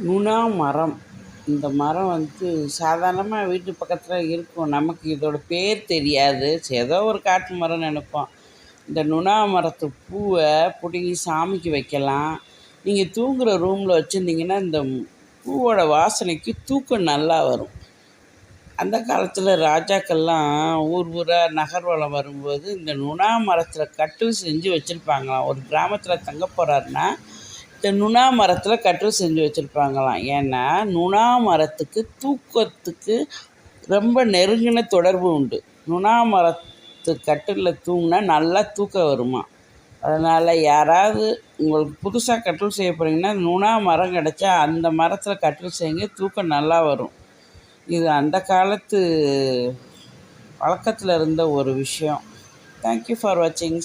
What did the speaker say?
நுணா மரம். இந்த மரம் சாதாரணமாக வீட்டு பக்கத்தில் இருக்கும். நமக்கு இதோட பேர் தெரியாது. ஏதோ ஒரு காட்டு மரம் நினைப்போம். இந்த நுணா மரத்து பூவை பிடுங்கி சாமிக்கு வைக்கலாம். நீங்கள் தூங்குகிற ரூமில் வச்சுருந்தீங்கன்னா இந்த பூவோட வாசனைக்கு தூக்கம் நல்லா வரும். அந்த காலத்தில் ராஜாக்கள்லாம் ஊர் ஊராக நகர்வலம் வரும்போது இந்த நுணா மரத்தில் கட்டில் செஞ்சு வச்சுருப்பாங்களாம். ஒரு கிராமத்தில் தங்க போகிறாருன்னா இந்த நுணா மரத்தில் கட்டில் செஞ்சு வச்சுருப்பாங்களாம். ஏன்னா நுணா மரத்துக்கு தூக்கத்துக்கு ரொம்ப நெருங்கின தொடர்பு உண்டு. நுணா மரத்து கட்டிலில் தூங்கினா நல்லா தூக்கம் வருமா. அதனால் யாராவது உங்களுக்கு புதுசாக கட்டில் செய்ய போகிறீங்கன்னா நுணா மரம் கிடச்சா அந்த மரத்தில் கட்டில் செய்யுங்க, தூக்கம் நல்லா வரும். இது அந்த காலத்து வழக்கத்தில் இருந்த ஒரு விஷயம். தேங்க்யூ ஃபார் வாட்சிங்.